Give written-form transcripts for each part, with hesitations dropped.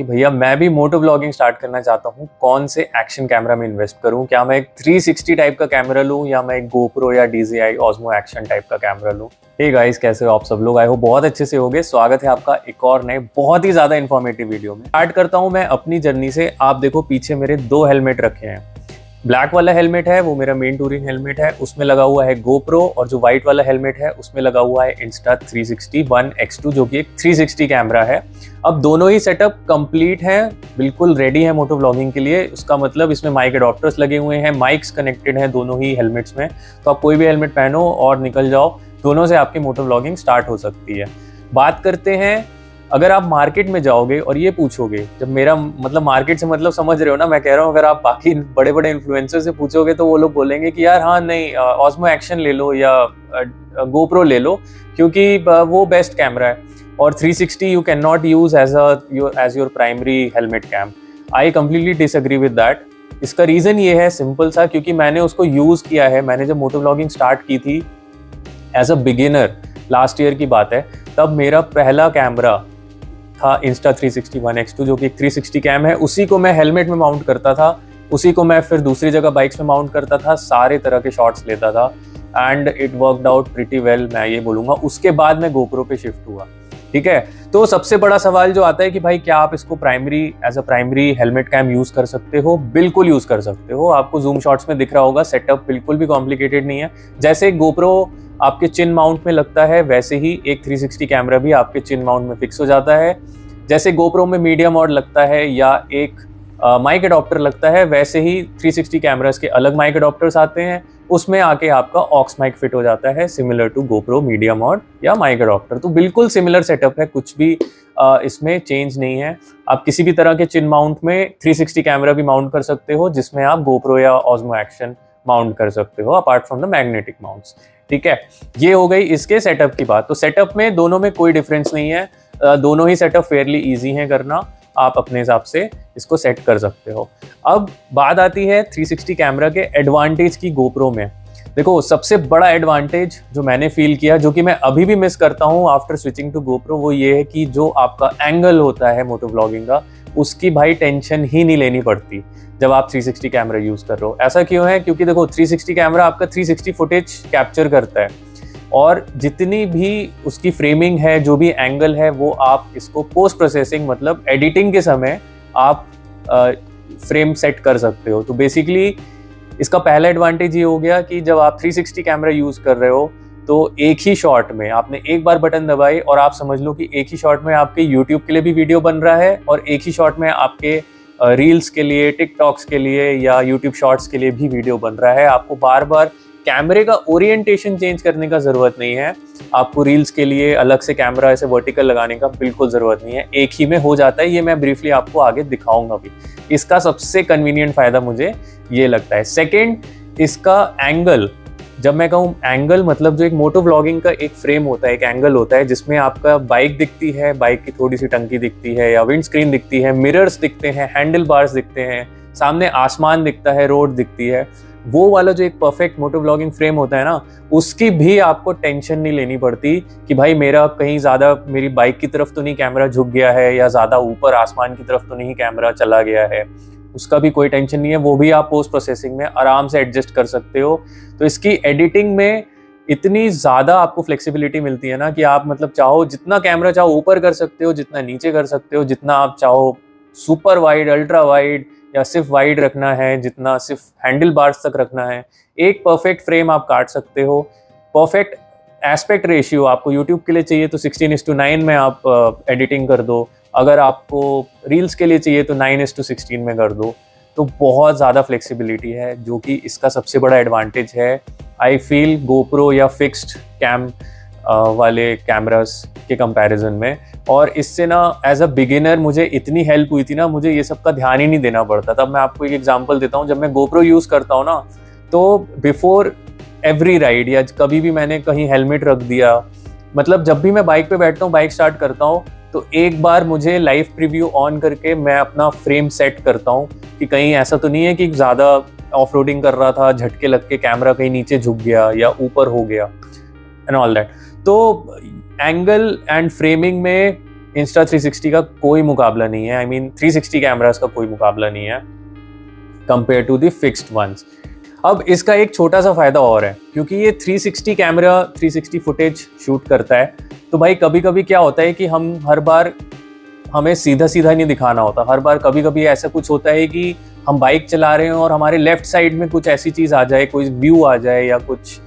कि भैया मैं भी मोटो व्लॉगिंग स्टार्ट करना चाहता हूँ, कौन से एक्शन कैमरा में इन्वेस्ट करूँ? क्या मैं एक 360 टाइप का कैमरा लूँ या मैं एक GoPro या DJI Osmo एक्शन टाइप का कैमरा लूँ? हे गाइस, कैसे हो आप सब लोग? आई होप बहुत अच्छे से होगे। स्वागत है आपका एक और नए बहुत ही ज़्यादा इन्फॉर्मेटिव वीडियो में। स्टार्ट करता हूँ मैं अपनी जर्नी से। आप देखो पीछे मेरे 2 हेलमेट रखे हैं। ब्लैक वाला हेलमेट है वो मेरा मेन टूरिंग हेलमेट है, उसमें लगा हुआ है GoPro, और जो व्हाइट वाला हेलमेट है उसमें लगा हुआ है Insta360 ONE X2 जो कि एक 360 कैमरा है। अब दोनों ही सेटअप कंप्लीट हैं, बिल्कुल रेडी है मोटो व्लॉगिंग के लिए। उसका मतलब इसमें माइक एडॉप्टर्स लगे हुए हैं, माइक्स कनेक्टेड हैं दोनों ही हेलमेट्स में। तो आप कोई भी हेलमेट पहनो और निकल जाओ, दोनों से आपकी मोटो व्लॉगिंग स्टार्ट हो सकती है। बात करते हैं, अगर आप मार्केट में जाओगे और ये पूछोगे, जब मेरा मतलब मार्केट से मतलब समझ रहे हो ना, मैं कह रहा हूँ अगर आप बाकी बड़े बड़े इन्फ्लुएंसर से पूछोगे तो वो लोग बोलेंगे कि यार हाँ नहीं, ऑस्मो एक्शन ले लो या GoPro ले लो क्योंकि वो बेस्ट कैमरा है, और 360 you can not use as your primary helmet cam. I completely disagree with that. इसका रीज़न ये है सिंपल सा, क्योंकि मैंने उसको यूज़ किया है। मैंने जब मोटो व्लॉगिंग स्टार्ट की थी as a beginner, last year की बात है, तब मेरा पहला कैमरा था Insta360 ONE X2 जो कि एक 360 कैम है। उसी को मैं हेलमेट में माउंट करता था, उसी को मैं फिर दूसरी जगह बाइक्स में माउंट करता था, सारे तरह के शॉट्स लेता था and it worked out pretty well, मैं ये बोलूँगा। उसके बाद मैं GoPro पे शिफ्ट हुआ, ठीक है। तो सबसे बड़ा सवाल जो आता है कि भाई क्या आप इसको as a primary helmet cam use कर सकते हो? बिल्कुल यूज़ कर सकते हो। आपको जूम शॉट्स में दिख रहा होगा, सेटअप बिल्कुल भी कॉम्प्लिकेटेड नहीं है। जैसे GoPro आपके चिन माउंट में लगता है, वैसे ही एक 360 कैमरा भी आपके चिन माउंट में फिक्स हो जाता है। जैसे GoPro में मीडिया मोड लगता है या एक माइक एडॉप्टर लगता है, वैसे ही 360 कैमरास के अलग माइक एडॉप्टर्स आते हैं, उसमें आके आपका ऑक्स माइक फिट हो जाता है, similar to GoPro media mode या माइक एडॉप्टर। तो बिल्कुल सिमिलर सेटअप है, कुछ भी इसमें चेंज नहीं है। आप किसी भी तरह के चिन माउंट में 360 कैमरा भी माउंट कर सकते हो, जिसमें आप GoPro या Osmo एक्शन माउंट कर सकते हो, apart from the magnetic mounts, ठीक है। ये हो गई इसके सेटअप की बात। तो सेटअप में दोनों में कोई डिफरेंस नहीं है, दोनों ही सेटअप फेयरली इजी हैं करना, आप अपने हिसाब से इसको सेट कर सकते हो। अब बात आती है 360 कैमरा के एडवांटेज की GoPro में। देखो सबसे बड़ा एडवांटेज जो मैंने फील किया, जो कि मैं अभी भी मिस करता हूँ आफ्टर स्विचिंग टू GoPro, वो ये है कि जो आपका एंगल होता है मोटो व्लॉगिंग का, उसकी भाई टेंशन ही नहीं लेनी पड़ती जब आप 360 कैमरा यूज़ कर रहे हो। ऐसा क्यों है? क्योंकि देखो 360 कैमरा आपका 360 फुटेज कैप्चर करता है, और जितनी भी उसकी फ्रेमिंग है, जो भी एंगल है, वो आप इसको पोस्ट प्रोसेसिंग मतलब एडिटिंग के समय आप फ्रेम सेट कर सकते हो। तो बेसिकली इसका पहला एडवांटेज ये हो गया कि जब आप 360 कैमरा यूज़ कर रहे हो तो एक ही शॉट में आपने एक बार बटन दबाई और आप समझ लो कि एक ही शॉट में आपके YouTube के लिए भी वीडियो बन रहा है, और एक ही शॉट में आपके रील्स के लिए, टिकटॉक्स के लिए या YouTube शॉर्ट्स के लिए भी वीडियो बन रहा है। आपको बार बार कैमरे का ओरिएंटेशन चेंज करने का ज़रूरत नहीं है। आपको रील्स के लिए अलग से कैमरा ऐसे वर्टिकल लगाने का बिल्कुल ज़रूरत नहीं है, एक ही में हो जाता है। ये मैं ब्रीफली आपको आगे दिखाऊंगा भी। इसका सबसे कन्वीनियंट फ़ायदा मुझे ये लगता है। सेकेंड, इसका एंगल। जब मैं कहूँ एंगल, मतलब जो एक मोटो व्लॉगिंग का एक फ्रेम होता है, एक एंगल होता है जिसमें आपका बाइक दिखती है, बाइक की थोड़ी सी टंकी दिखती है या विंड स्क्रीन दिखती है, मिरर्स दिखते हैं, हैंडल बार्स दिखते हैं, सामने आसमान दिखता है, रोड दिखती है। वो वाला जो एक परफेक्ट मोटो व्लॉगिंग फ्रेम होता है ना, उसकी भी आपको टेंशन नहीं लेनी पड़ती कि भाई मेरा कहीं ज़्यादा मेरी बाइक की तरफ तो नहीं कैमरा झुक गया है, या ज़्यादा ऊपर आसमान की तरफ तो नहीं कैमरा चला गया है। उसका भी कोई टेंशन नहीं है, वो भी आप पोस्ट प्रोसेसिंग में आराम से एडजस्ट कर सकते हो। तो इसकी एडिटिंग में इतनी ज़्यादा आपको फ्लेक्सिबिलिटी मिलती है ना कि आप मतलब चाहो जितना कैमरा चाहो ऊपर कर सकते हो, जितना नीचे कर सकते हो, जितना आप चाहो सुपर वाइड, अल्ट्रा वाइड या सिर्फ वाइड रखना है, जितना सिर्फ हैंडल बार्स तक रखना है, एक परफेक्ट फ्रेम आप काट सकते हो। परफेक्ट एस्पेक्ट रेशियो आपको यूट्यूब के लिए चाहिए तो 16:9 में आप एडिटिंग कर दो, अगर आपको रील्स के लिए चाहिए तो 9:16 में कर दो। तो बहुत ज़्यादा फ्लेक्सिबिलिटी है, जो कि इसका सबसे बड़ा एडवांटेज है आई फील GoPro या फिक्स्ड कैम वाले कैमरास के कंपैरिजन में। और इससे ना एज अ बिगिनर मुझे इतनी हेल्प हुई थी ना, मुझे ये सब का ध्यान ही नहीं देना पड़ता। तब मैं आपको एक एग्जांपल देता हूँ, जब मैं GoPro यूज़ करता हूँ ना, तो बिफोर एवरी राइड या कभी भी मैंने कहीं हेलमेट रख दिया, मतलब जब भी मैं बाइक पे बैठता हूँ, बाइक स्टार्ट करता हूँ, तो एक बार मुझे लाइव प्रीव्यू ऑन करके मैं अपना फ्रेम सेट करता हूँ कि कहीं ऐसा तो नहीं है कि ज़्यादा ऑफ रोडिंग कर रहा था, झटके लग के कैमरा कहीं नीचे झुक गया या ऊपर हो गया एंड ऑल दैट। तो एंगल एंड फ्रेमिंग में इंस्टा 360 का कोई मुकाबला नहीं है। आई मीन 360 कैमरास का कोई मुकाबला नहीं है compare to the fixed ones. अब इसका एक छोटा सा फायदा और है, क्योंकि ये 360 कैमरा 360 फुटेज शूट करता है, तो भाई कभी कभी क्या होता है कि हम हर बार हमें सीधा सीधा नहीं दिखाना होता। हर बार कभी कभी ऐसा कुछ होता है कि हम बाइक चला रहे हैं और हमारे लेफ्ट साइड में कुछ ऐसी चीज़ आ जाए, कोई व्यू आ जाए या कुछ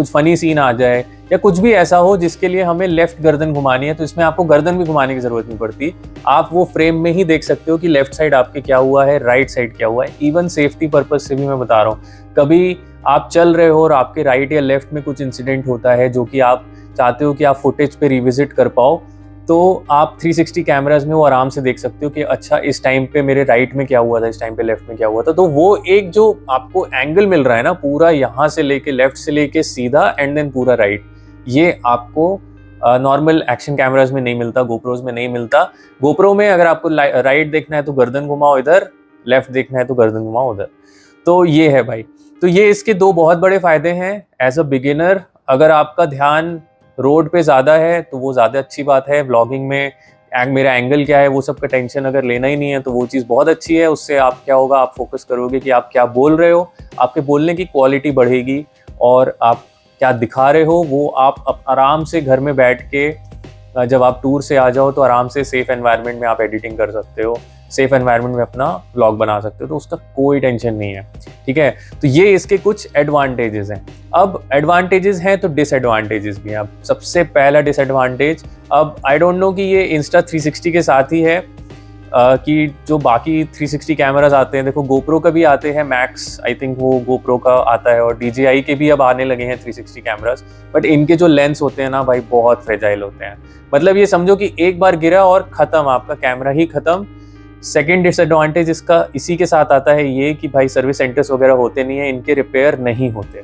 फनी सीन आ जाए या कुछ भी ऐसा हो जिसके लिए हमें लेफ्ट गर्दन घुमानी है, तो इसमें आपको गर्दन भी घुमाने की जरूरत नहीं पड़ती। आप वो फ्रेम में ही देख सकते हो कि लेफ्ट साइड आपके क्या हुआ है, राइट साइड क्या हुआ है। इवन सेफ्टी पर्पज से भी मैं बता रहा हूँ, कभी आप चल रहे हो और आपके राइट या लेफ्ट में कुछ इंसिडेंट होता है जो कि आप चाहते हो कि आप फुटेज पे रिविजिट कर पाओ, तो आप 360 कैमराज में वो आराम से देख सकते हो कि अच्छा इस टाइम पे मेरे राइट में क्या हुआ था, इस टाइम पे लेफ्ट में क्या हुआ था। तो वो एक जो आपको एंगल मिल रहा है ना, पूरा यहाँ से लेके लेफ्ट से लेके सीधा एंड देन पूरा राइट, ये आपको नॉर्मल एक्शन कैमराज में नहीं मिलता, गोप्रोज में नहीं मिलता। गोप्रो में अगर आपको राइट देखना है तो गर्दन घुमाओ इधर, लेफ्ट देखना है तो गर्दन घुमाओ उधर। तो ये है भाई, तो ये इसके दो बहुत बड़े फायदे हैं। एज अ बिगिनर अगर आपका ध्यान रोड पे ज़्यादा है तो वो ज़्यादा अच्छी बात है। व्लॉगिंग में मेरा एंगल क्या है वो सब का टेंशन अगर लेना ही नहीं है तो वो चीज़ बहुत अच्छी है। उससे आप क्या होगा, आप फोकस करोगे कि आप क्या बोल रहे हो, आपके बोलने की क्वालिटी बढ़ेगी और आप क्या दिखा रहे हो वो आप आराम से घर में बैठ के जब आप टूर से आ जाओ तो आराम से सेफ एनवायरनमेंट में आप एडिटिंग कर सकते हो, सेफ एनवायरनमेंट में अपना व्लॉग बना सकते हो, तो उसका कोई टेंशन नहीं है। ठीक है, तो ये इसके कुछ एडवांटेजेस हैं। अब एडवांटेजेस हैं तो डिसएडवांटेजेस भी हैं। अब सबसे पहला डिसएडवांटेज, अब आई डोंट नो कि ये इंस्टा 360 के साथ ही है कि जो बाकी 360 कैमराज आते हैं, देखो गोप्रो का भी आते हैं मैक्स, आई थिंक वो गोप्रो का आता है, और DJI के भी अब आने लगे हैं 360 कैमराज, बट इनके जो लेंस होते हैं ना भाई बहुत फ्रेजाइल होते हैं। मतलब ये समझो कि एक बार गिरा और खत्म, आपका कैमरा ही खत्म। सेकेंड डिसएडवांटेज इसका इसी के साथ आता है ये कि भाई सर्विस सेंटर्स वगैरह होते नहीं है, इनके रिपेयर नहीं होते।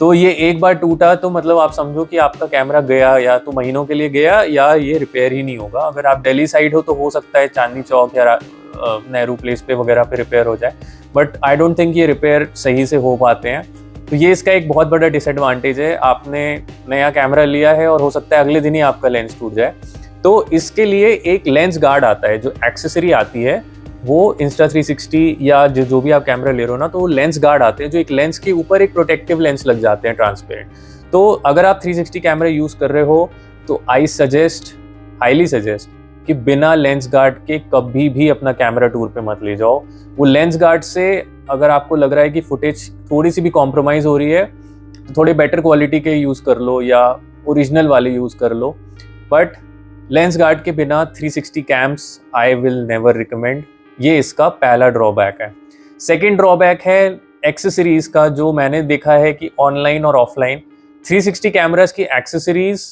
तो ये एक बार टूटा तो मतलब आप समझो कि आपका कैमरा गया, या तो महीनों के लिए गया या ये रिपेयर ही नहीं होगा। अगर आप दिल्ली साइड हो तो हो सकता है चांदनी चौक या नेहरू प्लेस पे वगैरह पे रिपेयर हो जाए, बट आई डोंट थिंक ये रिपेयर सही से हो पाते हैं। तो ये इसका एक बहुत बड़ा डिसएडवांटेज है। आपने नया कैमरा लिया है और हो सकता है अगले दिन ही आपका लेंस टूट जाए, तो इसके लिए एक लेंस गार्ड आता है, जो एक्सेसरी आती है वो इंस्टा 360 या जो भी आप कैमरा ले रहे हो ना, तो वो लेंस गार्ड आते हैं जो एक लेंस के ऊपर एक प्रोटेक्टिव लेंस लग जाते हैं ट्रांसपेरेंट। तो अगर आप 360 कैमरा यूज़ कर रहे हो तो आई हाईली सजेस्ट कि बिना लेंस गार्ड के कभी भी अपना कैमरा टूर पे मत ले जाओ। वो लेंस गार्ड से अगर आपको लग रहा है कि फुटेज थोड़ी सी भी कॉम्प्रोमाइज़ हो रही है तो थोड़े बेटर क्वालिटी के यूज़ कर लो या ओरिजिनल वाले यूज़ कर लो, बट लेंस गार्ड के बिना 360 camps I will never recommend. ये इसका पहला ड्रॉबैक है। सेकंड ड्रॉबैक है एक्सेसरीज का, जो मैंने देखा है कि ऑनलाइन और ऑफलाइन 360 कैमरास की एक्सेसरीज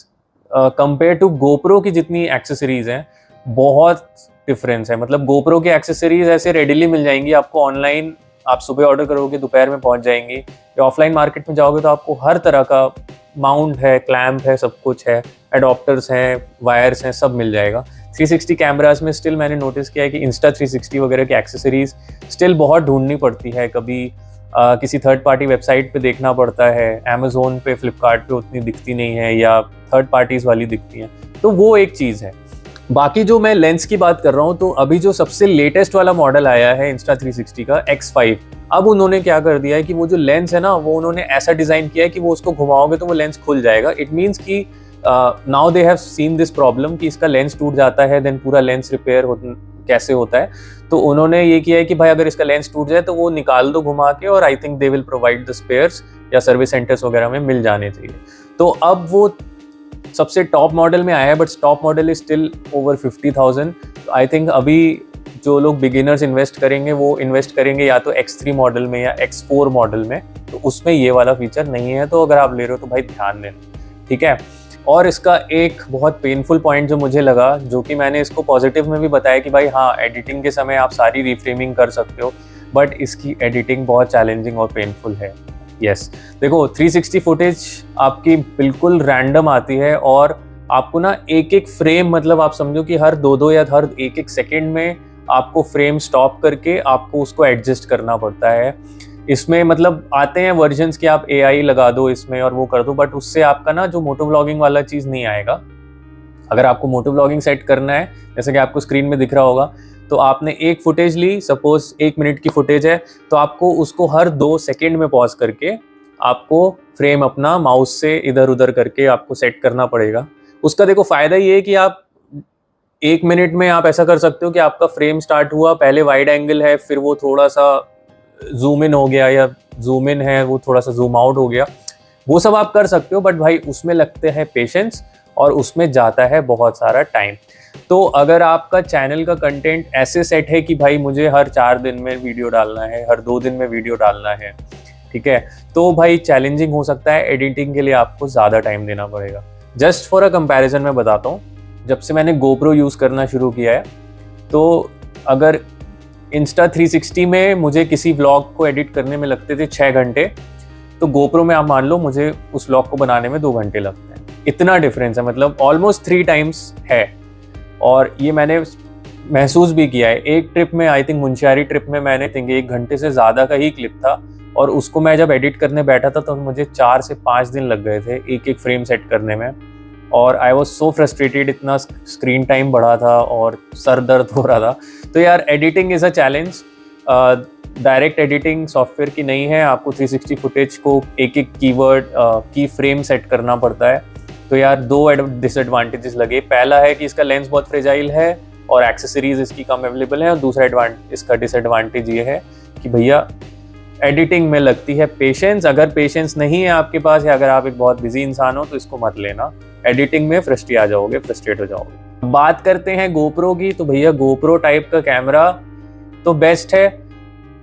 कंपेयर टू गोप्रो की जितनी एक्सेसरीज हैं बहुत डिफरेंस है। मतलब गोप्रो की एक्सेसरीज ऐसे रेडिली मिल जाएंगी आपको ऑनलाइन, आप सुबह ऑर्डर करोगे दोपहर में पहुंच जाएंगी, या ऑफलाइन मार्केट में जाओगे तो आपको हर तरह का माउंट है, क्लैम्प है, सब कुछ है, एडॉप्टर्स हैं, वायर्स हैं, सब मिल जाएगा। 360 कैमरास में स्टिल मैंने नोटिस किया है कि इंस्टा 360 वगैरह की एक्सेसरीज स्टिल बहुत ढूंढनी पड़ती है। कभी किसी थर्ड पार्टी वेबसाइट पे देखना पड़ता है, अमेजोन पे, फ्लिपकार्ट पे उतनी दिखती नहीं है या थर्ड पार्टीज वाली दिखती हैं, तो वो एक चीज़ है। बाकी जो मैं लेंस की बात कर रहा हूँ, तो अभी जो सबसे लेटेस्ट वाला मॉडल आया है इंस्टा 360 का X5, अब उन्होंने क्या कर दिया है कि वो जो लेंस है ना, वो उन्होंने ऐसा डिज़ाइन किया है कि वो उसको घुमाओगे तो वो लेंस खुल जाएगा। इट मीन्स कि now they have seen this problem कि इसका लेंस टूट जाता है, देन पूरा लेंस रिपेयर कैसे होता है। तो उन्होंने ये किया है कि भाई अगर इसका लेंस टूट जाए तो वो निकाल दो घुमा के, और I think they will provide the spares या सर्विस सेंटर्स वगैरह में मिल जाने चाहिए। तो अब वो सबसे टॉप मॉडल में आया है, but top model is still over 50,000। I think अभी जो लोग बिगिनर्स इन्वेस्ट करेंगे वो इन्वेस्ट करेंगे या तो X3 मॉडल में या X4 मॉडल में, तो उसमें ये वाला फीचर नहीं है। तो अगर आप ले रहे हो तो भाई ध्यान देना, ठीक है। और इसका एक बहुत पेनफुल पॉइंट जो मुझे लगा, जो कि मैंने इसको पॉजिटिव में भी बताया कि भाई हाँ, एडिटिंग के समय आप सारी रिफ्रेमिंग कर सकते हो, बट इसकी एडिटिंग बहुत चैलेंजिंग और पेनफुल है। यस, देखो 360 फुटेज आपकी बिल्कुल रैंडम आती है, और आपको ना एक एक फ्रेम, मतलब आप समझो कि हर दो या हर एक एक सेकेंड में आपको फ्रेम स्टॉप करके आपको उसको एडजस्ट करना पड़ता है। इसमें मतलब आते हैं वर्जन्स कि आप AI लगा दो इसमें और वो कर दो, बट उससे आपका ना जो मोटो व्लॉगिंग वाला चीज़ नहीं आएगा। अगर आपको मोटो व्लॉगिंग सेट करना है, जैसे कि आपको स्क्रीन में दिख रहा होगा, तो आपने एक फुटेज ली, सपोज 1 मिनट की फुटेज है, तो आपको उसको हर 2 सेकेंड में पॉज करके आपको फ्रेम अपना माउस से इधर उधर करके आपको सेट करना पड़ेगा। उसका देखो फ़ायदा ये है कि आप 1 मिनट में आप ऐसा कर सकते हो कि आपका फ्रेम स्टार्ट हुआ, पहले वाइड एंगल है, फिर वो थोड़ा सा जूम इन हो गया, या जूम इन है वो थोड़ा सा जूम आउट हो गया, वो सब आप कर सकते हो। बट भाई उसमें लगते हैं पेशेंस और उसमें जाता है बहुत सारा टाइम। तो अगर आपका चैनल का कंटेंट ऐसे सेट है कि भाई मुझे हर 4 दिन में वीडियो डालना है, हर 2 दिन में वीडियो डालना है, ठीक है, तो भाई चैलेंजिंग हो सकता है। एडिटिंग के लिए आपको ज़्यादा टाइम देना पड़ेगा। जस्ट फॉर अ कंपैरिजन मैं बताता हूँ, जब से मैंने GoPro यूज़ करना शुरू किया है, तो अगर इंस्टा 360 में मुझे किसी व्लॉग को एडिट करने में लगते थे 6 घंटे, तो GoPro में आप मान लो मुझे उस व्लॉग को बनाने में 2 घंटे लगते हैं। इतना डिफरेंस है, मतलब ऑलमोस्ट 3 टाइम्स है। और ये मैंने महसूस भी किया है। एक ट्रिप में, आई थिंक मुंशियारी ट्रिप में, मैंने 1 घंटे से ज़्यादा का ही क्लिप था, और उसको मैं जब एडिट करने बैठा था तो मुझे 4 से 5 दिन लग गए थे एक एक फ्रेम सेट करने में। और आई वॉज सो फ्रस्ट्रेटेड, इतना स्क्रीन टाइम बढ़ा था और सर दर्द हो रहा था। तो यार editing is a challenge. Direct editing software की नहीं है, आपको 360 फुटेज को एक एक कीवर्ड की फ्रेम सेट करना पड़ता है। तो यार 2 डिसएडवांटेजेस लगे। पहला है कि इसका लेंस बहुत फ्रेजाइल है और एक्सेसरीज इसकी कम अवेलेबल है, और दूसरा इसका डिसएडवांटेज ये है कि भैया एडिटिंग में लगती है पेशेंस। अगर पेशेंस नहीं है आपके पास, या अगर आप एक बहुत बिजी इंसान हो, तो इसको मत लेना। एडिटिंग में फ्रस्ट्रेट हो जाओगे। बात करते हैं GoPro की, तो भैया GoPro टाइप का कैमरा तो बेस्ट है।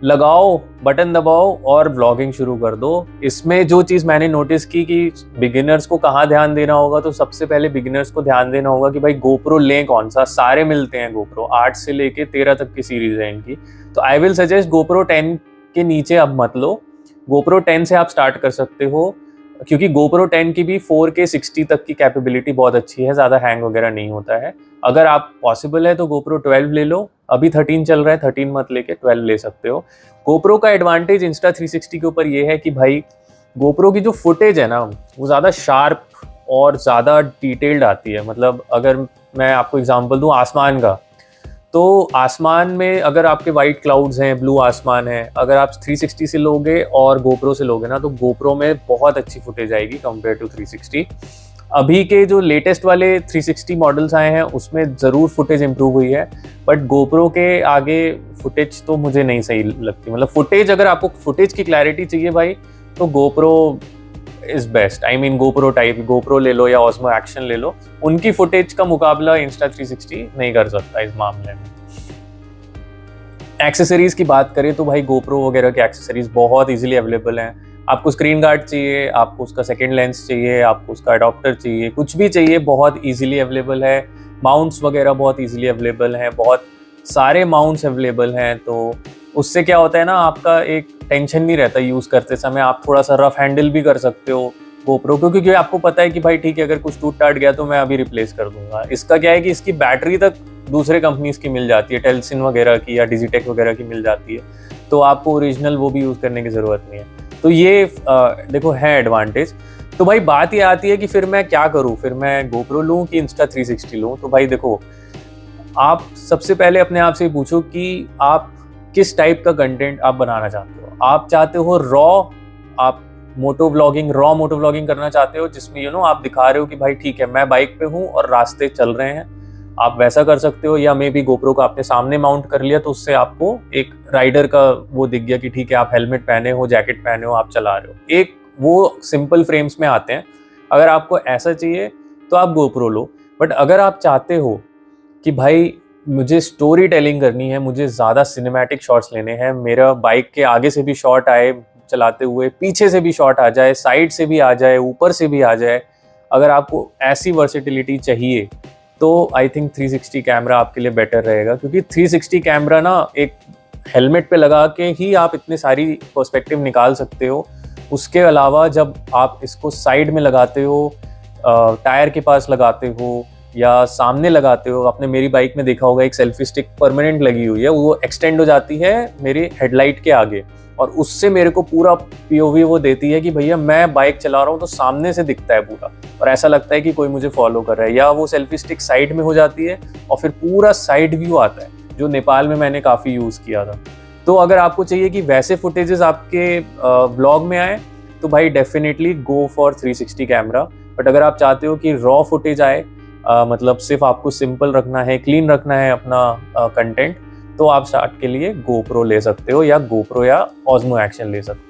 लगाओ, बटन दबाओ और व्लॉगिंग शुरू कर दो। इसमें जो चीज़ मैंने नोटिस की कि बिगिनर्स को कहाँ ध्यान देना होगा, तो सबसे पहले बिगिनर्स को ध्यान देना होगा कि भाई GoPro लें कौन सा। सारे मिलते हैं GoPro, 8 से लेके 13 तक की सीरीज है इनकी। तो आई विल सजेस्ट GoPro 10 के नीचे अब मत लो। GoPro 10 से आप स्टार्ट कर सकते हो, क्योंकि GoPro 10 की भी 4K 60 तक की कैपेबिलिटी बहुत अच्छी है, ज़्यादा हैंग वगैरह नहीं होता है। अगर आप पॉसिबल है तो GoPro 12 ले लो। अभी 13 चल रहा है, 13 मत लेके 12 ले सकते हो। GoPro का एडवांटेज इंस्टा 360 के ऊपर ये है कि भाई GoPro की जो फुटेज है ना, वो ज़्यादा शार्प और ज़्यादा डिटेल्ड आती है। मतलब अगर मैं आपको एग्जांपल दूँ आसमान का, तो आसमान में अगर आपके वाइट क्लाउड्स हैं, ब्लू आसमान है, अगर आप 360 से लोगे और GoPro से लोगे ना, तो GoPro में बहुत अच्छी फुटेज आएगी कंपेयर टू 360। अभी के जो लेटेस्ट वाले 360 मॉडल्स आए हैं उसमें ज़रूर फुटेज इंप्रूव हुई है, बट GoPro के आगे फुटेज तो मुझे नहीं सही लगती। मतलब फुटेज, अगर आपको फुटेज की क्लैरिटी चाहिए भाई, तो GoPro is best. I mean GoPro type, GoPro ले लो या Osmo Action ले लो, उनकी फुटेज का मुकाबला इंस्टा 360 नहीं कर सकता इस मामले में। एक्सेसरीज की बात करें तो भाई GoPro वगैरह के एक्सेसरीज बहुत इजीली अवेलेबल हैं। आपको स्क्रीन गार्ड चाहिए, आपको उसका सेकेंड लेंस चाहिए, आपको उसका अडॉप्टर चाहिए, कुछ भी चाहिए, बहुत इजीली अवेलेबल है। माउंट्स वगैरह बहुत इजीली अवेलेबल हैं, बहुत सारे माउंट्स अवेलेबल हैं। तो उससे क्या होता है ना, आपका एक टेंशन नहीं रहता यूज़ करते समय। आप थोड़ा सा रफ हैंडल भी कर सकते हो GoPro को, क्योंकि आपको पता है कि भाई ठीक है, अगर कुछ टूट टाट गया तो मैं अभी रिप्लेस कर दूंगा। इसका क्या है कि इसकी बैटरी तक दूसरे कंपनीज की मिल जाती है, टेल्सिन वगैरह की या डिजिटेक वगैरह की मिल जाती है, तो आपको ओरिजिनल वो भी यूज़ करने की ज़रूरत नहीं है। तो ये देखो है एडवांटेज। तो भाई बात ये आती है कि फिर मैं क्या करूँ, फिर मैं GoPro लूँ कि इंस्टा 360 लूँ। तो भाई देखो, आप सबसे पहले अपने आप से पूछो कि आप किस टाइप का कंटेंट आप बनाना चाहते हो। आप चाहते हो आप मोटो व्लॉगिंग करना चाहते हो, जिसमें आप दिखा रहे हो कि भाई ठीक है, मैं बाइक पे हूँ और रास्ते चल रहे हैं, आप वैसा कर सकते हो। या मे बी GoPro को आपने सामने माउंट कर लिया, तो उससे आपको एक राइडर का वो दिख गया कि ठीक है, आप हेलमेट पहने हो, जैकेट पहने हो, आप चला रहे हो। एक वो सिंपल फ्रेम्स में आते हैं। अगर आपको ऐसा चाहिए तो आप GoPro लो। बट अगर आप चाहते हो कि भाई मुझे स्टोरी टेलिंग करनी है, मुझे ज़्यादा सिनेमैटिक शॉट्स लेने हैं, मेरा बाइक के आगे से भी शॉट आए चलाते हुए, पीछे से भी शॉट आ जाए, साइड से भी आ जाए, ऊपर से भी आ जाए, अगर आपको ऐसी वर्सेटिलिटी चाहिए, तो आई थिंक 360 कैमरा आपके लिए बेटर रहेगा। क्योंकि 360 कैमरा ना एक हेलमेट पे लगा के ही आप इतनी सारी पर्सपेक्टिव निकाल सकते हो। उसके अलावा जब आप इसको साइड में लगाते हो, टायर के पास लगाते हो, या सामने लगाते हो, आपने मेरी बाइक में देखा होगा एक सेल्फी स्टिक परमानेंट लगी हुई है, वो एक्सटेंड हो जाती है मेरे हेडलाइट के आगे और उससे मेरे को पूरा पीओवी वो देती है कि भैया मैं बाइक चला रहा हूँ तो सामने से दिखता है पूरा और ऐसा लगता है कि कोई मुझे फॉलो कर रहा है। या वो सेल्फी स्टिक साइड में हो जाती है और फिर पूरा साइड व्यू आता है, जो नेपाल में मैंने काफ़ी यूज़ किया था। तो अगर आपको चाहिए कि वैसे फुटेजेस आपके व्लॉग में आए तो भाई definitely go for 360 camera. But अगर आप चाहते हो कि रॉ फुटेज आए, मतलब सिर्फ आपको सिंपल रखना है, क्लीन रखना है अपना कंटेंट, तो आप स्टार्ट के लिए गोप्रो ले सकते हो या गोप्रो या ऑस्मो एक्शन ले सकते हो।